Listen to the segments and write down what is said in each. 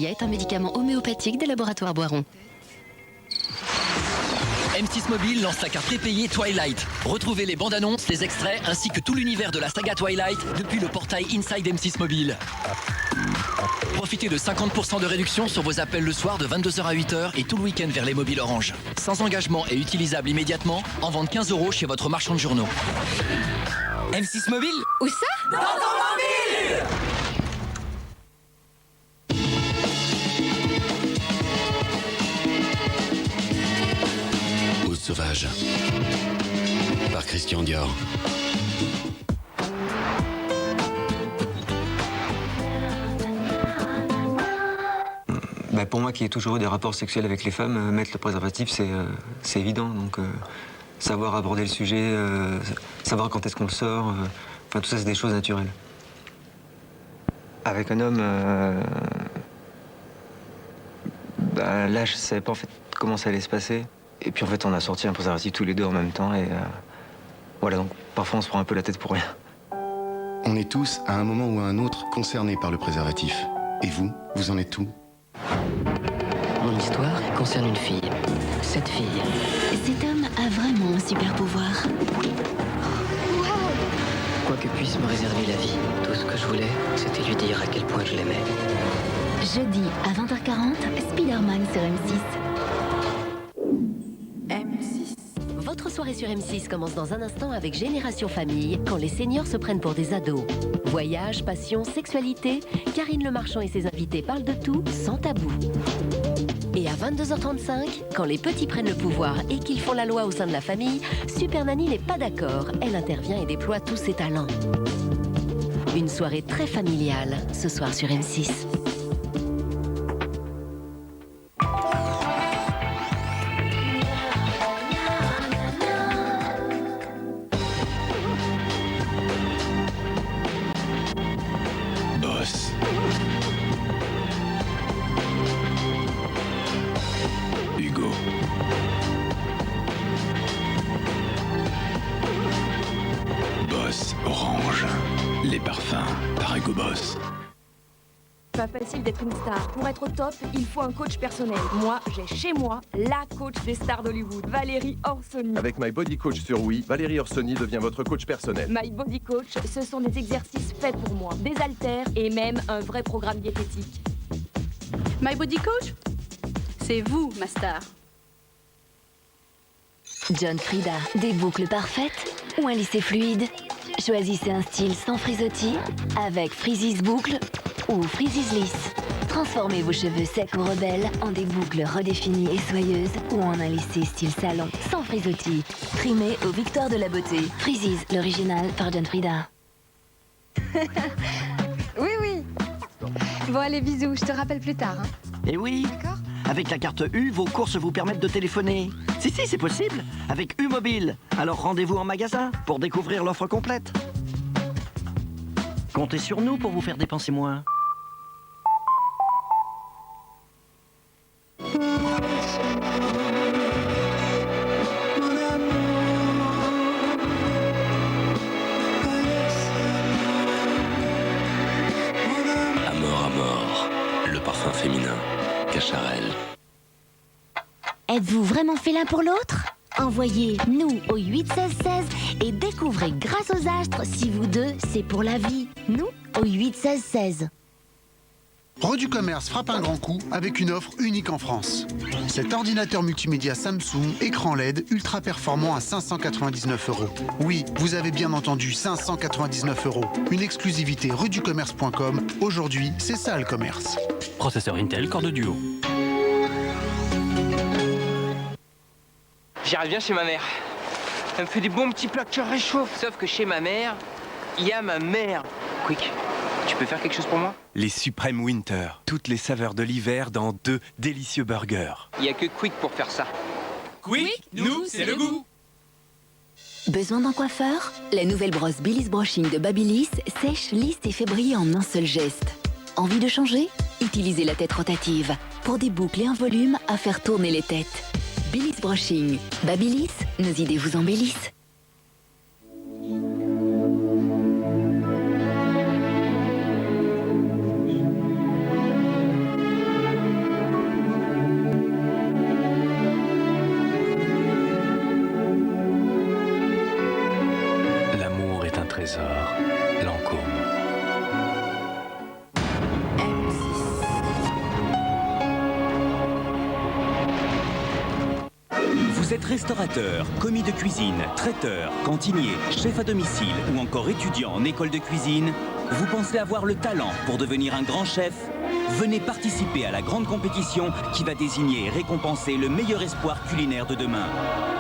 est un médicament homéopathique des laboratoires Boiron. M6 Mobile lance la carte prépayée Twilight. Retrouvez les bandes annonces, les extraits ainsi que tout l'univers de la saga Twilight depuis le portail Inside M6 Mobile. Profitez de 50% de réduction sur vos appels le soir de 22h à 8h et tout le week-end vers les mobiles Orange. Sans engagement et utilisable immédiatement, en vente 15 € chez votre marchand de journaux. M6 Mobile? Où ça? Dans ton mobile! Ose sauvage par Christian Dior. Pour moi qui ai toujours eu des rapports sexuels avec les femmes, mettre le préservatif c'est évident. Donc savoir aborder le sujet, savoir quand est-ce qu'on le sort, tout ça c'est des choses naturelles. Avec un homme, là je savais pas en fait comment ça allait se passer. Et puis en fait on a sorti un préservatif tous les deux en même temps et voilà, donc parfois on se prend un peu la tête pour rien. On est tous, à un moment ou à un autre, concernés par le préservatif. Et vous, vous en êtes où? Mon histoire concerne une fille. Cette fille. Cet homme a vraiment un super pouvoir. Quoi que puisse me réserver la vie, tout ce que je voulais, c'était lui dire à quel point je l'aimais. Jeudi à 20h40, Spider-Man sur M6. Votre soirée sur M6 commence dans un instant avec Génération Famille, quand les seniors se prennent pour des ados. Voyage, passion, sexualité, Karine Le Marchand et ses invités parlent de tout, sans tabou. Et à 22h35, quand les petits prennent le pouvoir et qu'ils font la loi au sein de la famille, Super Nanny n'est pas d'accord. Elle intervient et déploie tous ses talents. Une soirée très familiale, ce soir sur M6. Boss. Hugo. Boss Orange. Les parfums par Hugo Boss. Pas facile d'être une star. Pour être au top, il faut un coach personnel. Moi, j'ai chez moi la coach des stars d'Hollywood, Valérie Orsoni. Avec My Body Coach sur Wii, Valérie Orsoni devient votre coach personnel. My Body Coach, ce sont des exercices faits pour moi, des haltères et même un vrai programme diététique. My Body Coach? C'est vous, ma star. John Frieda, des boucles parfaites ou un lissé fluide? Choisissez un style sans frisottis avec Freezy's Boucle ou Freezy's Lisse. Transformez vos cheveux secs ou rebelles en des boucles redéfinies et soyeuses ou en un lissé style salon, sans frisottis. Primé aux victoires de la beauté. Freezy's, l'original par John Frieda. Oui, oui. Bon, allez, bisous. Je te rappelle plus tard. Hein. Et oui. D'accord. Avec la carte U, vos courses vous permettent de téléphoner. Si, c'est possible. Avec U Mobile. Alors rendez-vous en magasin pour découvrir l'offre complète. Comptez sur nous pour vous faire dépenser moins. À mort. Le parfum féminin. Cacharel. Êtes-vous vraiment fait l'un pour l'autre? Envoyez nous au 8 16 16 et découvrez grâce aux astres si vous deux c'est pour la vie. Nous au 8 16 16. Rodu Commerce frappe un grand coup avec une offre unique en France. Cet ordinateur multimédia Samsung, écran LED, ultra performant à 599 €. Oui, vous avez bien entendu, 599 €. Une exclusivité ruducommerce.com. Aujourd'hui, c'est ça le commerce. Processeur Intel Core de Duo. J'irai bien chez ma mère. Elle me fait des bons petits plats que je réchauffe. Sauf que chez ma mère, il y a ma mère. Quick, tu peux faire quelque chose pour moi? Les Supreme Winter. Toutes les saveurs de l'hiver dans 2 délicieux burgers. Il n'y a que Quick pour faire ça. Quick, nous, c'est le goût. Besoin d'un coiffeur? La nouvelle brosse Billis Brushing de Babyliss sèche, lisse et fait briller en un seul geste. Envie de changer? Utilisez la tête rotative pour des boucles et un volume à faire tourner les têtes. Billis Brushing. Babyliss, nos idées vous embellissent. êtes restaurateur, commis de cuisine, traiteur, cantinier, chef à domicile ou encore étudiant en école de cuisine, vous pensez avoir le talent pour devenir un grand chef? Venez participer à la grande compétition qui va désigner et récompenser le meilleur espoir culinaire de demain.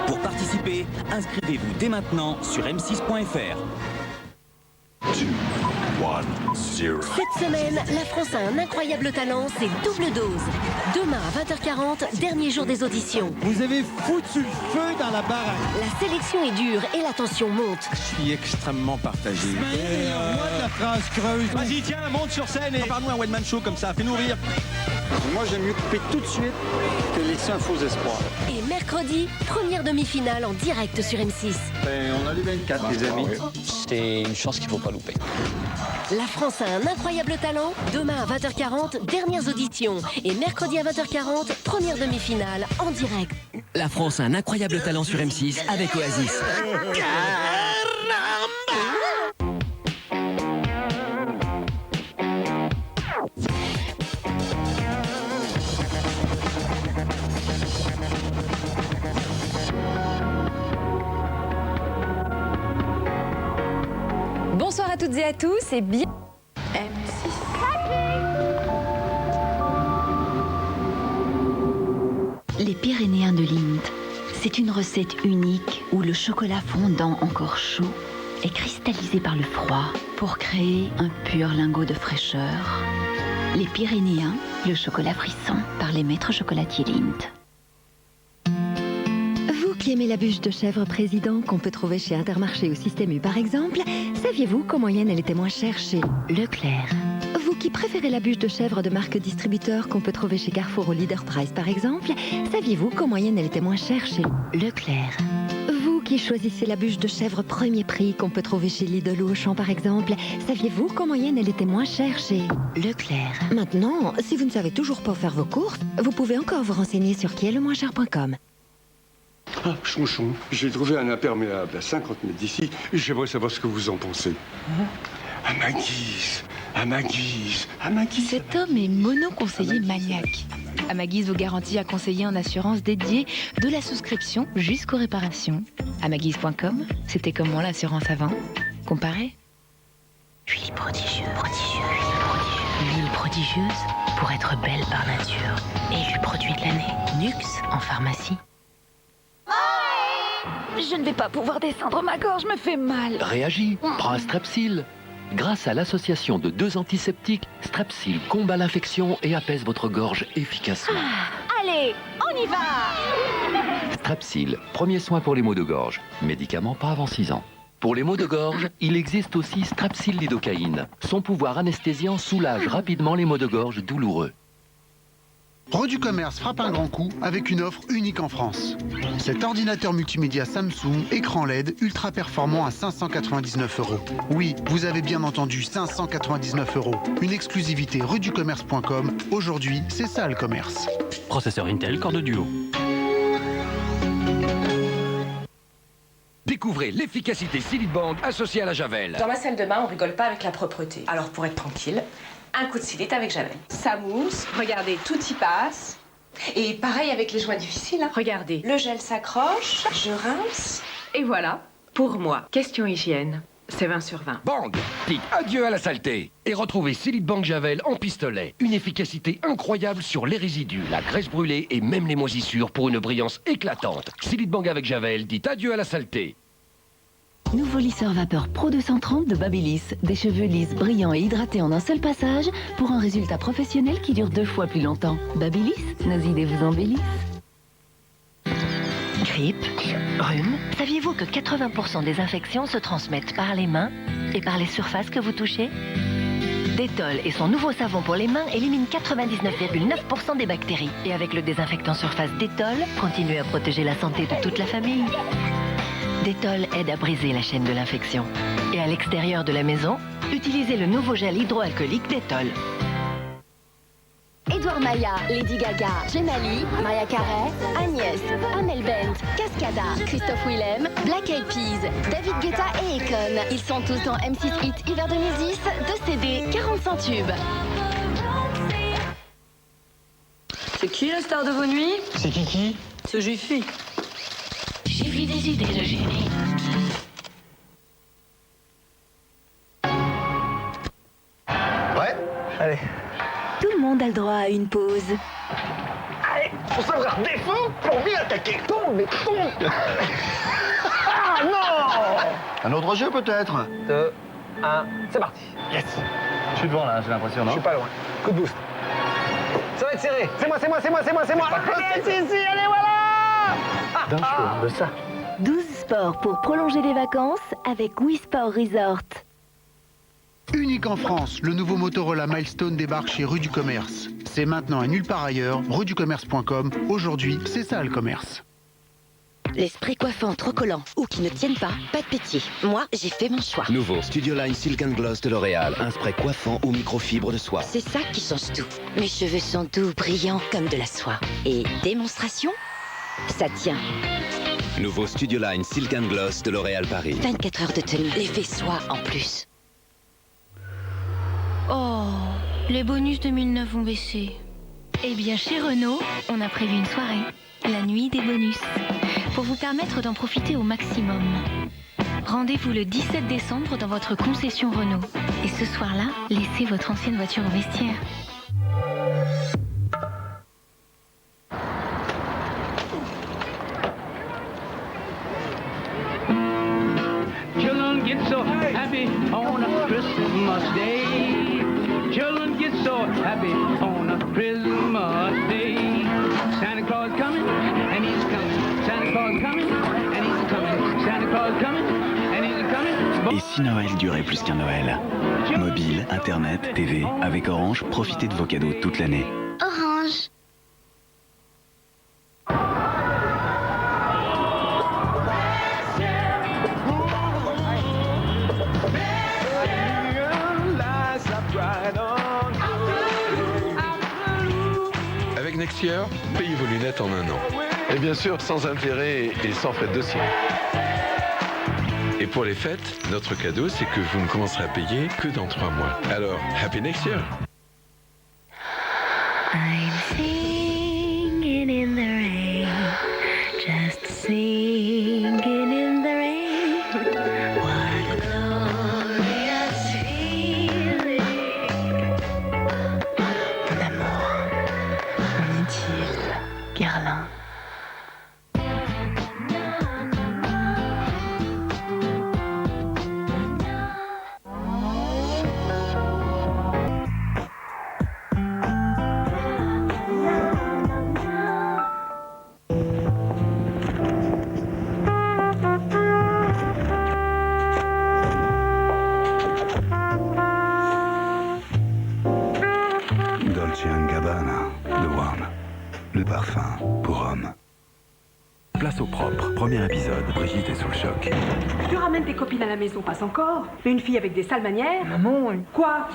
Pour participer, inscrivez-vous dès maintenant sur m6.fr. Cette semaine, la France a un incroyable talent, c'est double dose. Demain à 20h40, dernier jour des auditions. Vous avez foutu le feu dans la baraque. La sélection est dure et la tension monte. Je suis extrêmement partagé. Moi de la phrase creuse. Vas-y, tiens, monte sur scène et prépare-nous un one-man show comme ça, fais-nous rire. Moi, j'aime mieux couper tout de suite que laisser un faux espoir. Et mercredi, première demi-finale en direct sur M6. On a les 24, les amis. C'est une chance qu'il ne faut pas louper. La France a un incroyable talent. Demain à 20h40, dernières auditions. Et mercredi à 20h40, première demi-finale en direct. La France a un incroyable talent sur M6 avec Oasis. Bonsoir à toutes et à tous et bien... Les Pyrénéens de Lindt, c'est une recette unique où le chocolat fondant encore chaud est cristallisé par le froid pour créer un pur lingot de fraîcheur. Les Pyrénéens, le chocolat frisson par les maîtres chocolatiers Lindt. Vous qui aimez la bûche de chèvre président qu'on peut trouver chez Intermarché ou Système U par exemple, saviez-vous qu'en moyenne elle était moins chère chez Leclerc? Vous qui préférez la bûche de chèvre de marque distributeur qu'on peut trouver chez Carrefour ou Leader Price par exemple, saviez-vous qu'en moyenne elle était moins chère chez Leclerc? Vous qui choisissez la bûche de chèvre premier prix qu'on peut trouver chez Lidl ou Auchan par exemple, saviez-vous qu'en moyenne elle était moins chère chez Leclerc? Maintenant, si vous ne savez toujours pas faire vos courses, vous pouvez encore vous renseigner sur quiestlemoincher.com. Ah, Chonchon, j'ai trouvé un imperméable à 50 mètres d'ici. J'aimerais savoir ce que vous en pensez. À ma guise, à ma guise, à ma guise. Cet homme est monoconseiller maniaque. À ma guise vous garantit un conseiller en assurance dédié de la souscription jusqu'aux réparations. Amaguise.com, c'était comment l'assurance avant? Comparez. Huile prodigieuse. Huile prodigieuse pour être belle par nature. Élu produit de l'année. Nux en pharmacie. Je ne vais pas pouvoir descendre, ma gorge me fait mal. Réagis, prends un Strepsil. Grâce à l'association de 2 antiseptiques, Strepsil combat l'infection et apaise votre gorge efficacement. Allez, on y va. Strepsil, premier soin pour les maux de gorge. Médicament pas avant 6 ans. Pour les maux de gorge, il existe aussi Strepsil lidocaïne. Son pouvoir anesthésiant soulage rapidement les maux de gorge douloureux. Redus-Commerce frappe un grand coup avec une offre unique en France. Cet ordinateur multimédia Samsung, écran LED, ultra performant à 599 €. Oui, vous avez bien entendu, 599 €. Une exclusivité reduscommerce.com. Aujourd'hui, c'est ça le commerce. Processeur Intel Core de Duo. Découvrez l'efficacité Silitbang associée à la Javel. Dans ma salle de bain, on rigole pas avec la propreté. Alors pour être tranquille, un coup de Silit avec Javel. Ça mousse, regardez, tout y passe. Et pareil avec les joints difficiles. Hein. Regardez, le gel s'accroche, je rince. Et voilà, pour moi, question hygiène, c'est 20 sur 20. Bang! Dites adieu à la saleté. Et retrouvez Silitbang Javel en pistolet. Une efficacité incroyable sur les résidus, la graisse brûlée et même les moisissures pour une brillance éclatante. Silitbang avec Javel, dites adieu à la saleté. Nouveau lisseur vapeur Pro 230 de Babyliss. Des cheveux lisses, brillants et hydratés en un seul passage pour un résultat professionnel qui dure 2 fois plus longtemps. Babyliss, nos idées vous embellissent. Grippe, rhume. Saviez-vous que 80% des infections se transmettent par les mains et par les surfaces que vous touchez? Dettol et son nouveau savon pour les mains éliminent 99,9% des bactéries. Et avec le désinfectant surface Dettol, continuez à protéger la santé de toute la famille. Dettol aide à briser la chaîne de l'infection. Et à l'extérieur de la maison, utilisez le nouveau gel hydroalcoolique Dettol. Edouard Maya, Lady Gaga, Gemali, Mariah Carey, Agnès, Amel Bent, Cascada, Christophe Willem, Black Eyed Peas, David Guetta et Akon. Ils sont tous dans M6 Hit Hiver 2010, 2 CD, 45 tubes. C'est qui la star de vos nuits? C'est qui? C'est Jiffy. suffit des idées de génie. Ouais, allez. Tout le monde a le droit à une pause. Allez, pour savoir défendre, pour mieux attaquer. Tombe, mais tombe. Ah non. Un autre jeu peut-être. 2, 1, c'est parti. Yes. Je suis devant là, j'ai l'impression, non? Je suis pas loin. Coup de boost. Ça va être serré. C'est moi. Allez, allez, voilà. D'un choix de ça. 12 sports pour prolonger les vacances avec Wii Sport Resort. Unique en France, le nouveau Motorola Milestone débarque chez Rue du Commerce. C'est maintenant et nulle part ailleurs, rueducommerce.com. Aujourd'hui, c'est ça le commerce. Les sprays coiffants trop collants ou qui ne tiennent pas de pétier. Moi, j'ai fait mon choix. Nouveau Studio Line Silk & Gloss de L'Oréal. Un spray coiffant aux microfibres de soie. C'est ça qui change tout. Mes cheveux sont doux, brillants comme de la soie. Et démonstration, ça tient. Nouveau Studio Line Silk & Gloss de L'Oréal Paris. 24 heures de tenue, l'effet soie en plus. Oh, les bonus 2009 ont baissé. Eh bien, chez Renault, on a prévu une soirée, la nuit des bonus, pour vous permettre d'en profiter au maximum. Rendez-vous le 17 décembre dans votre concession Renault. Et ce soir-là, laissez votre ancienne voiture au vestiaire. Children get so happy on a Christmas day. Children get so happy on a Christmas day. Santa Claus coming, and he's coming. Santa Claus coming, and he's coming. Santa Claus coming, and he's coming. Et si Noël durait plus qu'un Noël? Mobile, Internet, TV, avec Orange, profitez de vos cadeaux toute l'année. Orange. Avec Nexier, payez vos lunettes en un an. Et bien sûr, sans intérêt et sans frais de dossier. Et pour les fêtes, notre cadeau, c'est que vous ne commencerez à payer que dans 3 mois. Alors, Happy Nexier! I'm singing in the rain, just singing in the rain. What a glorious feeling. Mon amour, mon intime, Guerlain. Dolce & Gabbana de WAM. Le parfum pour homme. Place au propre. Premier épisode. Brigitte est sous le choc. Tu ramènes tes copines à la maison, passe encore. Une fille avec des sales manières. Maman, quoi?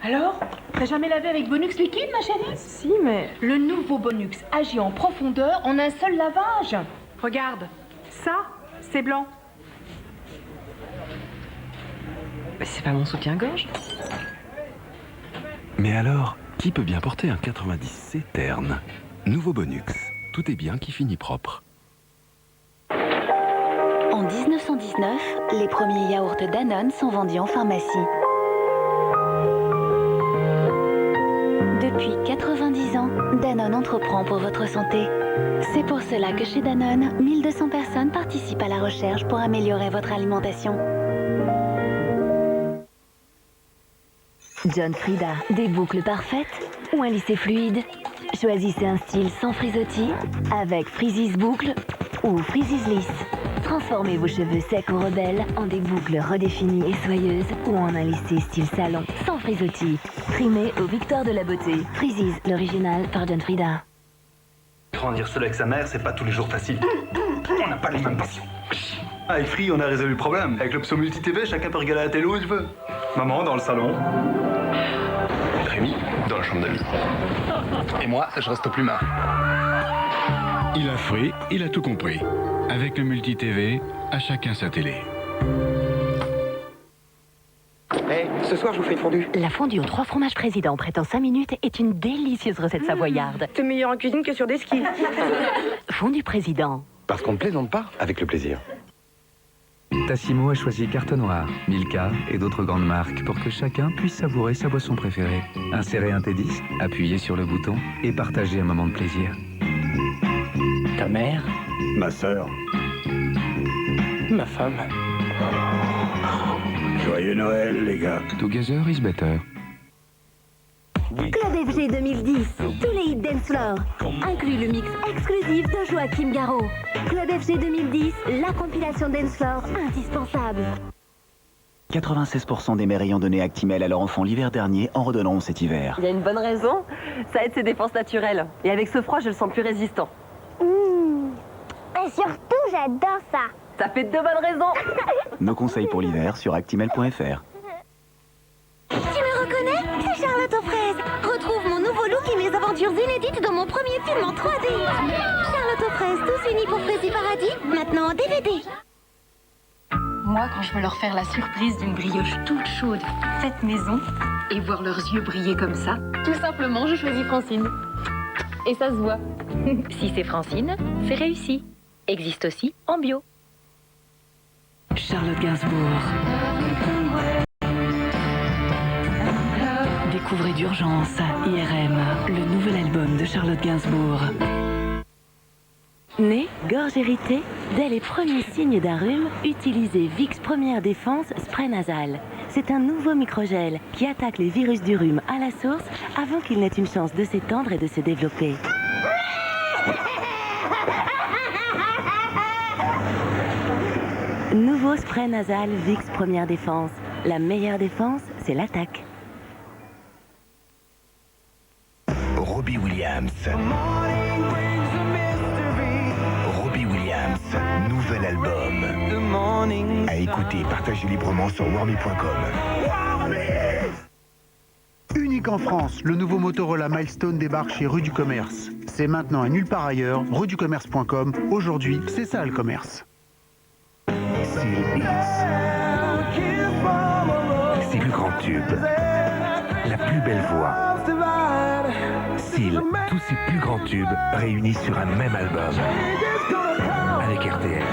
Alors? T'as jamais lavé avec Bonux liquide, ma chérie? Si, mais... Le nouveau Bonux agit en profondeur en un seul lavage. Regarde, ça, c'est blanc. Mais c'est pas mon soutien-gorge. Mais alors, qui peut bien porter un 90C terne? Nouveau Bonux. Tout est bien qui finit propre. En 1919, les premiers yaourts Danone sont vendus en pharmacie. Depuis 90 ans, Danone entreprend pour votre santé. C'est pour cela que chez Danone, 1200 personnes participent à la recherche pour améliorer votre alimentation. John Frieda, des boucles parfaites ou un lissé fluide? Choisissez un style sans frisottis avec Freezy's Boucle ou Freezy's Lisse. Transformez vos cheveux secs ou rebelles en des boucles redéfinies et soyeuses ou en un lissé style salon, sans frisottis. Primé aux victoires de la beauté. Freezy's, l'original par John Frieda. Grandir seul avec sa mère, c'est pas tous les jours facile. On n'a pas les mêmes passions. Avec Free, on a résolu le problème. Avec l'option multi-TV, chacun peut regarder la télé où il veut. Maman dans le salon. Rémi, dans la chambre d'amis. Et moi, je reste au plumard. Il a Free, il a tout compris. Avec le multi-TV, à chacun sa télé. Hey, ce soir, je vous fais une fondue. La fondue aux 3 fromages président prête en 5 minutes est une délicieuse recette savoyarde. C'est meilleur en cuisine que sur des skis. Fondue président. Parce qu'on ne plaisante pas avec le plaisir. Tassimo a choisi Carte Noire, Milka et d'autres grandes marques pour que chacun puisse savourer sa boisson préférée. Insérez un T10, appuyez sur le bouton et partagez un moment de plaisir. Ta mère? Ma sœur. Ma femme. Joyeux Noël, les gars. Together is better. Club FG 2010, tous les hits dancefloor, inclut le mix exclusif de Joachim Garraud. Club FG 2010, la compilation dancefloor indispensable. 96% des mères ayant donné Actimel à leur enfant l'hiver dernier en redonneront cet hiver. Il y a une bonne raison, ça aide ses défenses naturelles. Et avec ce froid, je le sens plus résistant. Et surtout, j'adore ça. Ça fait deux bonnes raisons. Nos conseils pour l'hiver sur actimel.fr. Tu me reconnais? C'est Charlotte aux fraises. Retrouve mon nouveau look et mes aventures inédites dans mon premier film en 3D. Charlotte aux fraises, tous unis pour Fraisier Paradis, maintenant en DVD. Moi, quand je veux leur faire la surprise d'une brioche toute chaude, faite maison, et voir leurs yeux briller comme ça, tout simplement, je choisis Francine. Et ça se voit. Si c'est Francine, c'est réussi. Existe aussi en bio. Charlotte Gainsbourg. Découvrez d'urgence IRM, le nouvel album de Charlotte Gainsbourg. Nez, gorge irritée, dès les premiers signes d'un rhume, utilisez Vicks Première Défense Spray Nasal. C'est un nouveau microgel qui attaque les virus du rhume à la source avant qu'ils n'aient une chance de s'étendre et de se développer. Nouveau spray nasal Vicks Première Défense. La meilleure défense, c'est l'attaque. Robbie Williams. Robbie Williams, nouvel album. À écouter et partager librement sur warmy.com. Unique en France, le nouveau Motorola Milestone débarque chez Rue du Commerce. C'est maintenant et nulle part ailleurs, rueducommerce.com. Aujourd'hui, c'est ça le commerce. Ses plus grands tubes, la plus belle voix. Seal, tous ses plus grands tubes réunis sur un même album. Avec RTL.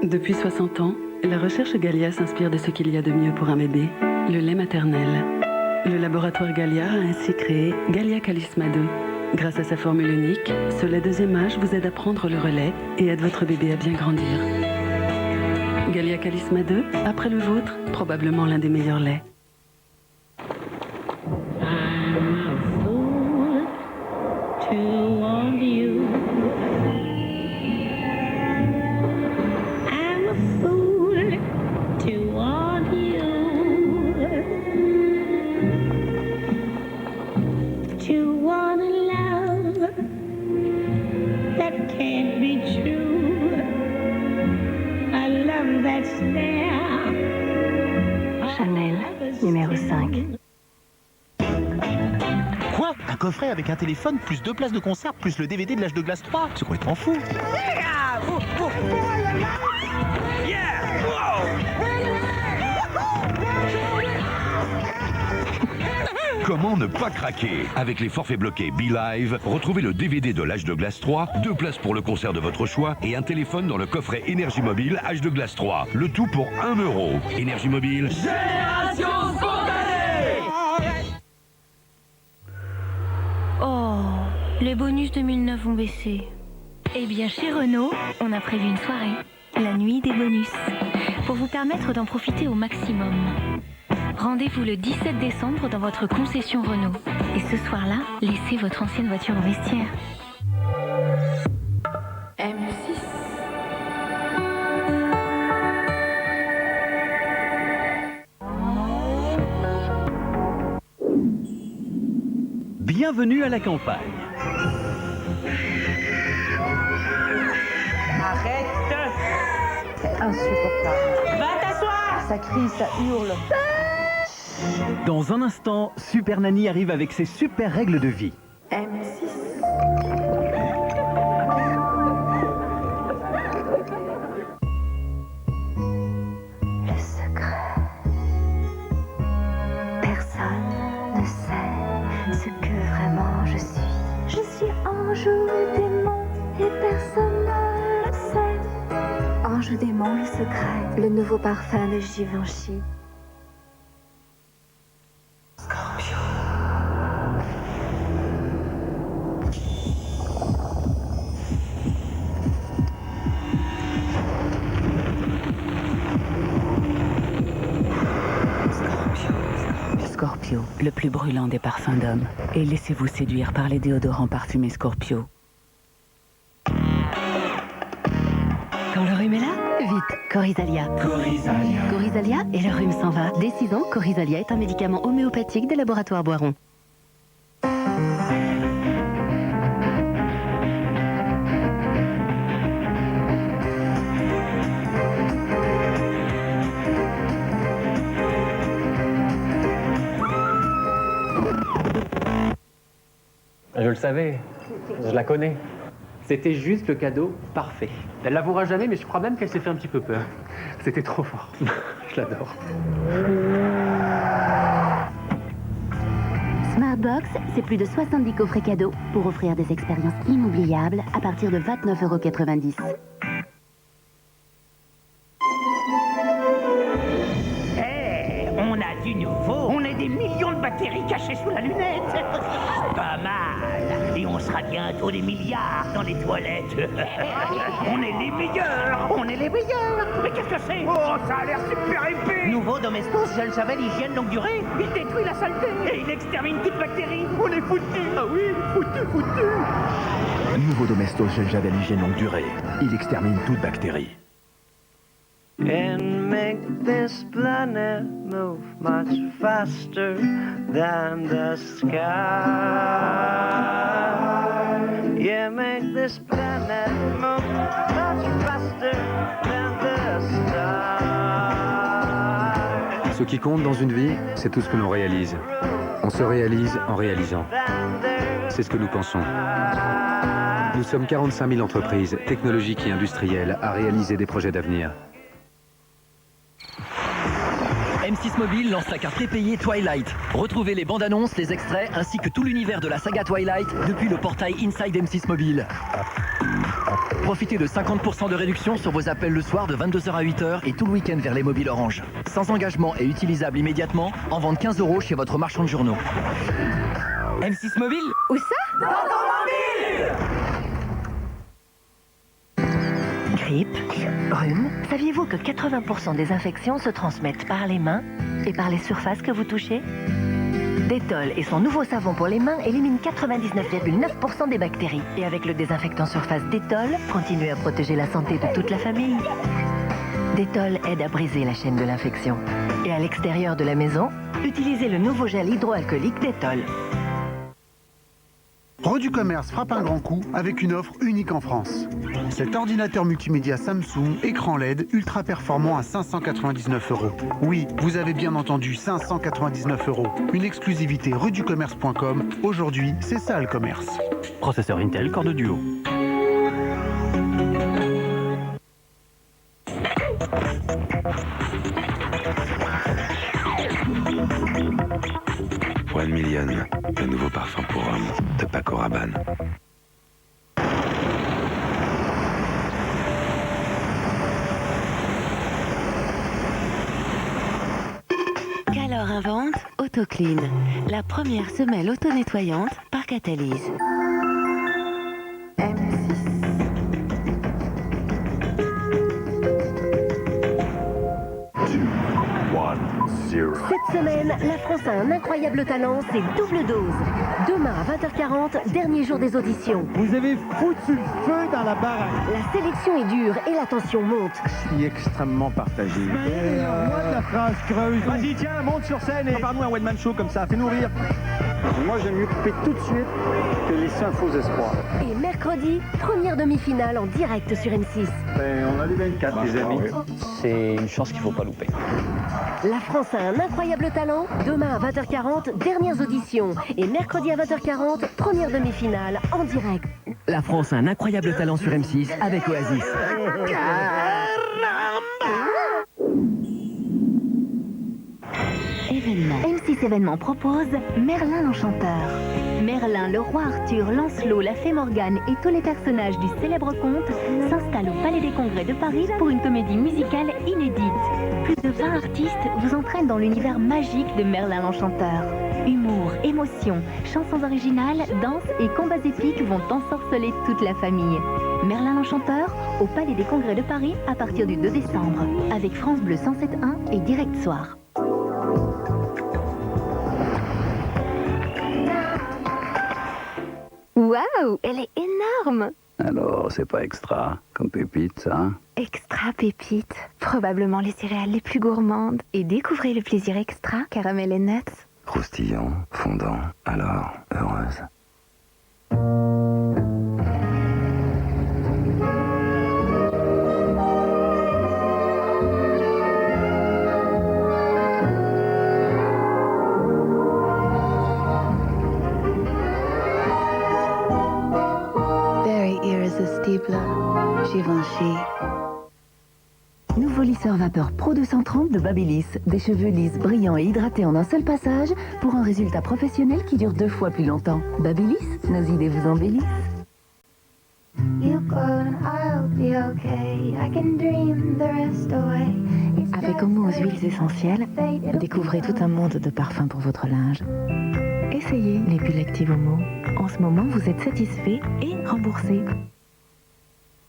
Depuis 60 ans, la recherche Galia s'inspire de ce qu'il y a de mieux pour un bébé, le lait maternel. Le laboratoire Galia a ainsi créé Galia Calisma 2. Grâce à sa formule unique, ce lait deuxième âge vous aide à prendre le relais et aide votre bébé à bien grandir. Galia Calisma 2, après le vôtre, probablement l'un des meilleurs laits. Chanel, numéro 5. Quoi? Un coffret avec un téléphone, plus 2 places de concert, plus le DVD de l'âge de glace 3? C'est complètement fou. Comment ne pas craquer? Avec les forfaits bloqués BeLive, retrouvez le DVD de l'âge de glace 3, 2 places pour le concert de votre choix et un téléphone dans le coffret Énergie Mobile âge de glace 3. Le tout pour 1 €. Énergie Mobile. Génération spontanée! Oh, les bonus 2009 ont baissé. Eh bien, chez Renault, on a prévu une soirée, la nuit des bonus, pour vous permettre d'en profiter au maximum. Rendez-vous le 17 décembre dans votre concession Renault. Et ce soir-là, laissez votre ancienne voiture au vestiaire. M6. Bienvenue à la campagne. Arrête! C'est insupportable. Va t'asseoir! Ça crie, ça hurle. Dans un instant, Super Nanny arrive avec ses super règles de vie. M6. Le secret. Personne ne sait ce que vraiment je suis. Je suis ange ou démon. Je dément le secret. Le nouveau parfum de Givenchy. Scorpio, le plus brûlant des parfums d'hommes. Et laissez-vous séduire par les déodorants parfumés Scorpio. Quand le rhume est là, vite, Corizalia. Corizalia. Corizalia et le rhume s'en va. Dès 6 ans, Corizalia est un médicament homéopathique des laboratoires Boiron. Je le savais, je la connais. C'était juste le cadeau parfait. Elle l'avouera jamais, mais je crois même qu'elle s'est fait un petit peu peur. C'était trop fort. Je l'adore. Smartbox, c'est plus de 70 coffrets cadeaux pour offrir des expériences inoubliables à partir de 29,90 €. On a du nouveau. On a des millions de bactéries cachées sous la lunette. Pas mal. Et on sera bientôt des milliards dans les toilettes. On est les meilleurs. On est les meilleurs. Mais qu'est-ce que c'est? Oh, ça a l'air super épais. Nouveau Domestos gel javel hygiène longue durée. Il détruit la saleté. Et il extermine toute bactérie. On est foutus. Ah oui, foutus. Nouveau Domestos gel javel hygiène longue durée. Il extermine toute bactérie. And make this planet move much faster than the sky. Yeah, make this planet move much faster than the stars. Ce qui compte dans une vie, c'est tout ce que l'on réalise. On se réalise en réalisant. C'est ce que nous pensons. Nous sommes 45 000 entreprises, technologiques et industrielles, à réaliser des projets d'avenir. M6 Mobile lance la carte prépayée Twilight. Retrouvez les bandes annonces, les extraits ainsi que tout l'univers de la saga Twilight depuis le portail Inside M6 Mobile. Profitez de 50% de réduction sur vos appels le soir de 22h à 8h et tout le week-end vers les mobiles Orange. Sans engagement et utilisable immédiatement, en vente 15 € chez votre marchand de journaux. M6 Mobile? Où ça? Dans ton mobile! Grippe, rhume. Saviez-vous que 80% des infections se transmettent par les mains et par les surfaces que vous touchez? Dettol et son nouveau savon pour les mains éliminent 99,9% des bactéries. Et avec le désinfectant surface Dettol, continuez à protéger la santé de toute la famille. Dettol aide à briser la chaîne de l'infection. Et à l'extérieur de la maison, utilisez le nouveau gel hydroalcoolique Dettol. Redus-Commerce frappe un grand coup avec une offre unique en France. Cet ordinateur multimédia Samsung, écran LED, ultra performant à 599 €. Oui, vous avez bien entendu, 599 €. Une exclusivité reduscommerce.com. Aujourd'hui, c'est ça le commerce. Processeur Intel Core Duo. One Million, le nouveau parfum pour homme de Paco Rabanne. Qu'alors invente AutoClean, la première semelle auto-nettoyante par catalyse. Cette semaine, la France a un incroyable talent, c'est double dose. Demain à 20h40, dernier jour des auditions. Vous avez foutu le feu dans la baraque. La sélection est dure et la tension monte. Je suis extrêmement partagé. Moi de la phrase creuse. Vas-y, tiens, monte sur scène et prépare-nous un one-man show comme ça, fais-nous rire. Moi, j'aime mieux couper tout de suite que laisser un faux espoir. Et mercredi, première demi-finale en direct sur M6. On a les 24, les amis. C'est une chance qu'il ne faut pas louper. La France a un incroyable talent. Demain à 20h40, dernières auditions. Et mercredi à 20h40, première demi-finale en direct. La France a un incroyable talent sur M6 avec Oasis. Événement. M6 Service Événements propose Merlin l'Enchanteur. Merlin, le roi Arthur, Lancelot, la fée Morgane et tous les personnages du célèbre conte s'installent au Palais des Congrès de Paris pour une comédie musicale inédite. Plus de 20 artistes vous entraînent dans l'univers magique de Merlin l'Enchanteur. Humour, émotion, chansons originales, danses et combats épiques vont ensorceler toute la famille. Merlin l'Enchanteur, au Palais des Congrès de Paris à partir du 2 décembre, avec France Bleu 107.1 et Direct Soir. Waouh, elle est énorme! Alors, c'est pas extra, comme pépite, ça, hein? Extra pépite, probablement les céréales les plus gourmandes. Et découvrez le plaisir extra, caramel et nuts. Croustillant, fondant, alors, heureuse. Very irrésistible, Givenchy. Nouveau lisseur vapeur Pro 230 de Babyliss. Des cheveux lisses, brillants et hydratés en un seul passage pour un résultat professionnel qui dure 2 fois plus longtemps. Babyliss, nos idées vous embellissent. Avec Homo aux huiles essentielles, découvrez tout un monde de parfums pour votre linge. Essayez les bulles actives Homo. En ce moment, vous êtes satisfait et remboursé.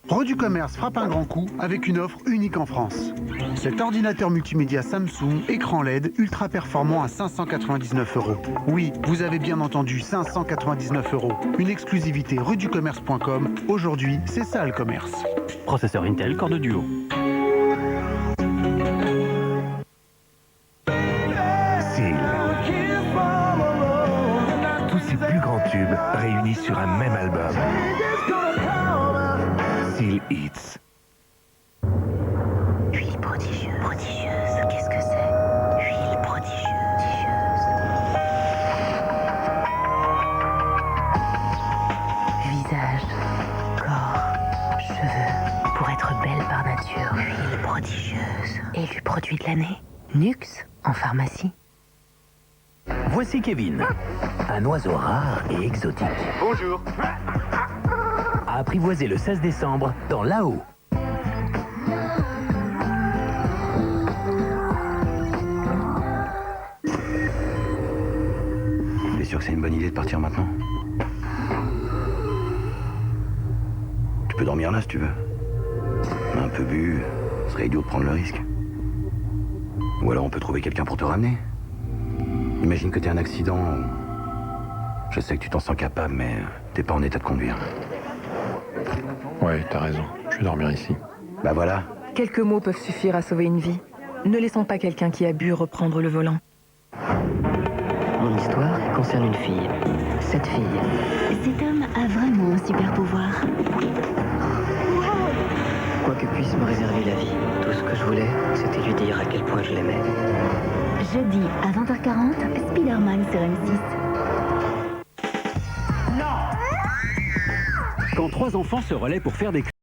Rodu Commerce frappe un grand coup avec une offre unique en France. Cet ordinateur multimédia Samsung, écran LED, ultra performant à 599 €. Oui, vous avez bien entendu, 599 €. Une exclusivité rudicommerce.com. Aujourd'hui, c'est ça le commerce. Processeur Intel Core de Duo. Seal. Tous ces plus grands tubes réunis sur un même album. Seal Hits. Huile prodigieuse. Prodigieuse, qu'est-ce que c'est? Huile prodigieuse. Visage, corps, cheveux. Pour être belle par nature, huile prodigieuse. Élu produit de l'année, Nux, en pharmacie. Voici Kevin, un oiseau rare et exotique. Bonjour. À apprivoiser le 16 décembre dans Là-haut. T'es sûr que c'est une bonne idée de partir maintenant? Tu peux dormir là si tu veux. Un peu bu, ce serait idiot de prendre le risque. Ou alors on peut trouver quelqu'un pour te ramener. Imagine que t'es un accident. Je sais que tu t'en sens capable, mais t'es pas en état de conduire. Ouais, t'as raison. Je vais dormir ici. Bah voilà. Quelques mots peuvent suffire à sauver une vie. Ne laissons pas quelqu'un qui a bu reprendre le volant. Mon histoire concerne une fille. Cette fille. Cet homme a vraiment un super pouvoir. Quoi que puisse me réserver la vie, tout ce que je voulais, c'était lui dire à quel point je l'aimais. Jeudi à 20h40, Spider-Man sur M6. Quand 3 enfants se relaient pour faire des